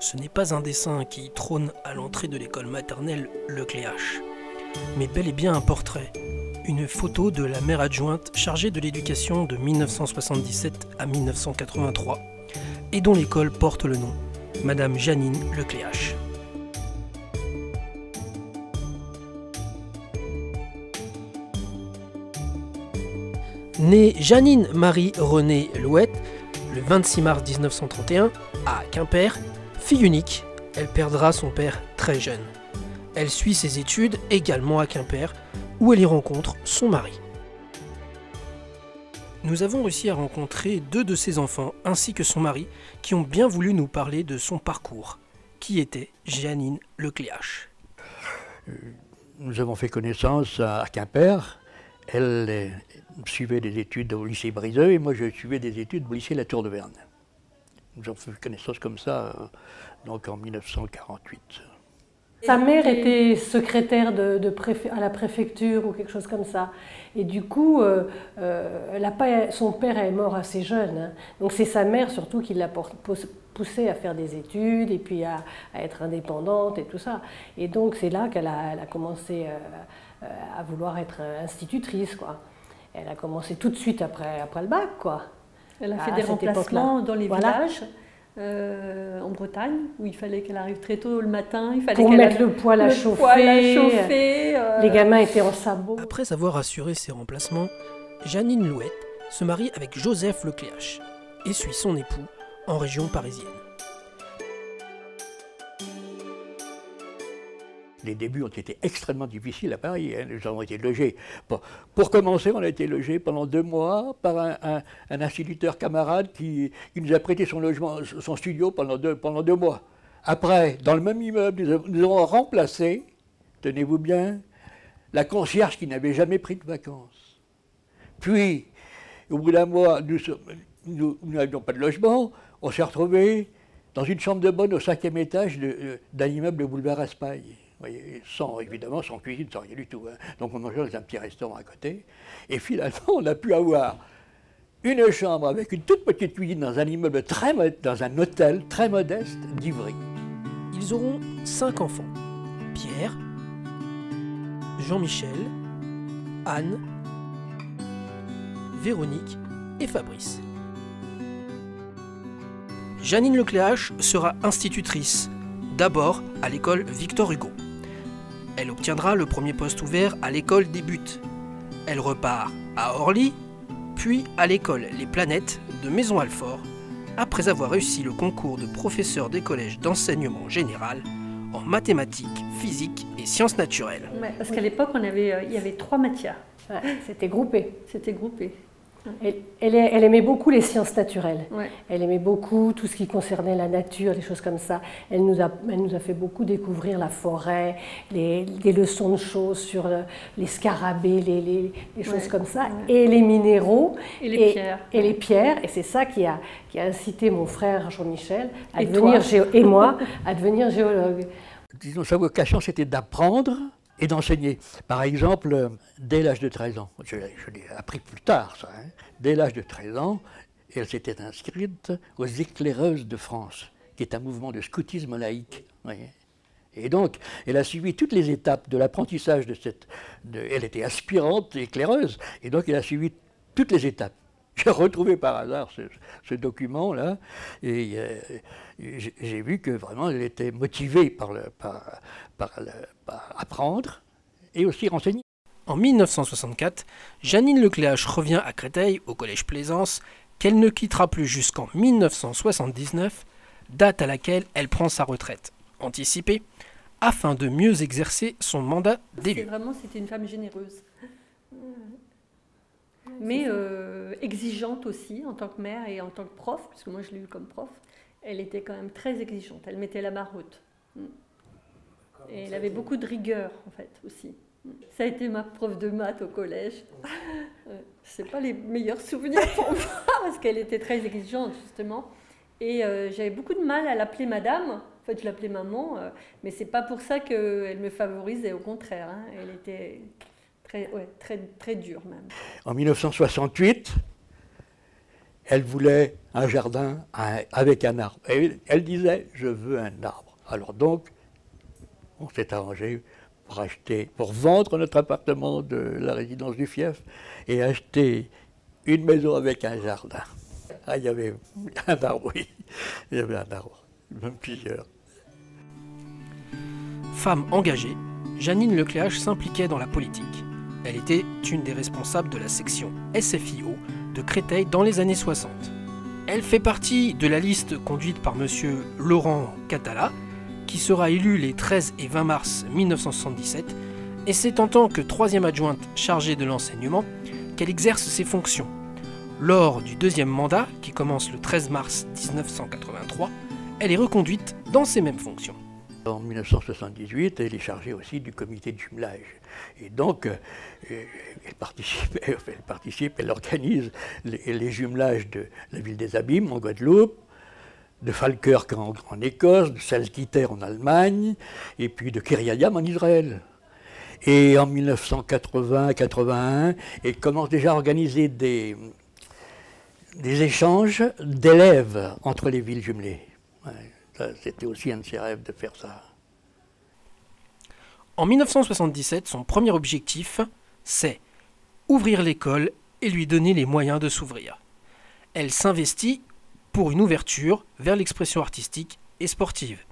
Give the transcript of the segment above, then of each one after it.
Ce n'est pas un dessin qui trône à l'entrée de l'école maternelle Le Cléache, mais bel et bien un portrait, une photo de la mère adjointe chargée de l'éducation de 1977 à 1983, et dont l'école porte le nom, Madame Janine Le Cléache. Née Janine Marie-Renée Louette le 26 mars 1931 à Quimper, fille unique, elle perdra son père très jeune. Elle suit ses études également à Quimper, où elle y rencontre son mari. Nous avons réussi à rencontrer deux de ses enfants ainsi que son mari qui ont bien voulu nous parler de son parcours, qui était Janine Le Cléache. Nous avons fait connaissance à Quimper. Elle suivait des études au lycée Briseux et moi je suivais des études au lycée La Tour de Verne. Nous avons fait connaissance comme ça donc en 1948. Sa mère était secrétaire à la préfecture ou quelque chose comme ça. Et du coup, son père est mort assez jeune. Hein. Donc c'est sa mère surtout qui l'a poussée à faire des études et puis à être indépendante et tout ça. Et donc c'est là qu'elle a commencé à vouloir être institutrice, quoi. Elle a commencé tout de suite après le bac, quoi. Elle a fait des remplacements dans les villages. En Bretagne, où il fallait qu'elle arrive très tôt le matin. Il fallait pour mettre le poêle à chauffer. Les gamins étaient en sabots. Après avoir assuré ses remplacements, Janine Louette se marie avec Joseph Le Cléache et suit son époux en région parisienne. Les débuts ont été extrêmement difficiles à Paris. Hein. Nous avons été logés. Pour commencer, on a été logés pendant 2 mois par un instituteur camarade qui nous a prêté son logement, son studio pendant 2 mois. Après, dans le même immeuble, nous avons remplacé, tenez-vous bien, la concierge qui n'avait jamais pris de vacances. Puis, au bout d'1 mois, nous n'avions pas de logement. On s'est retrouvés dans une chambre de bonne au 5e étage d'un immeuble de boulevard Raspail. Voyez, évidemment, sans cuisine, sans rien du tout. Hein. Donc on mangeait dans un petit restaurant à côté. Et finalement, on a pu avoir une chambre avec une toute petite cuisine dans un immeuble dans un hôtel très modeste d'Ivry. Ils auront 5 enfants. Pierre, Jean-Michel, Anne, Véronique et Fabrice. Janine Le Cléache sera institutrice, d'abord à l'école Victor Hugo. Elle obtiendra le premier poste ouvert à l'école des Buttes. Elle repart à Orly, puis à l'école Les Planètes de Maisons-Alfort, après avoir réussi le concours de professeur des collèges d'enseignement général en mathématiques, physique et sciences naturelles. Ouais, parce qu'à l'époque, il y avait 3 matières. Ouais, c'était groupé. C'était groupé. Elle aimait beaucoup les sciences naturelles. Ouais. Elle aimait beaucoup tout ce qui concernait la nature, des choses comme ça. Elle nous a fait beaucoup découvrir la forêt, des leçons de choses sur les scarabées, les choses comme ça, et les minéraux, et les pierres. Et les pierres. Et c'est ça qui a incité mon frère Jean-Michel et moi à devenir géologue. Disons, sa vocation, c'était d'apprendre et d'enseigner. Par exemple, dès l'âge de 13 ans, je l'ai appris plus tard ça, hein. Dès l'âge de 13 ans, elle s'était inscrite aux Éclaireuses de France, qui est un mouvement de scoutisme laïque. Voyez. Et donc, elle a suivi toutes les étapes de l'apprentissage elle était aspirante éclaireuse, et donc elle a suivi toutes les étapes. J'ai retrouvé par hasard ce document-là, et j'ai vu que vraiment elle était motivée par apprendre et aussi renseigner. En 1964, Janine Le Cléache revient à Créteil, au collège Plaisance, qu'elle ne quittera plus jusqu'en 1979, date à laquelle elle prend sa retraite anticipée, afin de mieux exercer son mandat d'élu. C'était une femme généreuse. Mais exigeante aussi en tant que mère et en tant que prof, puisque moi je l'ai eu comme prof, elle était quand même très exigeante, elle mettait la barre haute. Et elle avait beaucoup de rigueur en fait aussi. Ça a été ma prof de maths au collège. C'est pas les meilleurs souvenirs pour moi, parce qu'elle était très exigeante justement. Et j'avais beaucoup de mal à l'appeler madame, en fait je l'appelais maman, mais c'est pas pour ça qu'elle me favorisait, au contraire. Hein. Elle était très dure même. En 1968, Elle voulait un jardin avec un arbre. Et elle disait, je veux un arbre. Alors donc, on s'est arrangé pour vendre notre appartement de la résidence du fief et acheter une maison avec un jardin. Ah, il y avait un arbre, oui. Il y avait un arbre, même plusieurs. Femme engagée, Jeanine Lecléache s'impliquait dans la politique. Elle était une des responsables de la section SFIO de Créteil dans les années 60. Elle fait partie de la liste conduite par M. Laurent Catala, qui sera élu les 13 et 20 mars 1977, et c'est en tant que troisième adjointe chargée de l'enseignement qu'elle exerce ses fonctions. Lors du deuxième mandat, qui commence le 13 mars 1983, elle est reconduite dans ces mêmes fonctions. En 1978, elle est chargée aussi du comité de jumelage. Et donc, elle organise les jumelages de la ville des Abîmes en Guadeloupe, de Falkirk en Écosse, de Salzgitter en Allemagne, et puis de Kiryat en Israël. Et en 1980-81, elle commence déjà à organiser des échanges d'élèves entre les villes jumelées. C'était aussi un de ses rêves de faire ça. En 1977, son premier objectif, c'est ouvrir l'école et lui donner les moyens de s'ouvrir. Elle s'investit pour une ouverture vers l'expression artistique et sportive.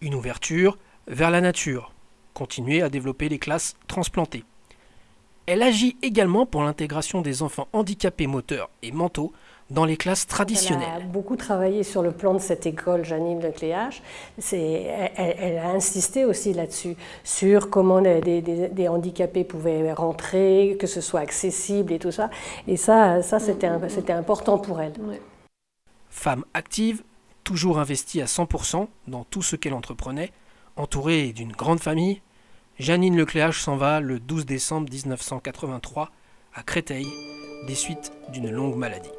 Une ouverture vers la nature, continuer à développer les classes transplantées. Elle agit également pour l'intégration des enfants handicapés moteurs et mentaux dans les classes traditionnelles. Elle a beaucoup travaillé sur le plan de cette école, Jeanine Lecléache. Elle a insisté aussi là-dessus, sur comment des handicapés pouvaient rentrer, que ce soit accessible et tout ça. Et ça c'était important pour elle. Ouais. Femme active, toujours investie à 100% dans tout ce qu'elle entreprenait, entourée d'une grande famille, Jeanine Lecléache s'en va le 12 décembre 1983 à Créteil, des suites d'une longue maladie.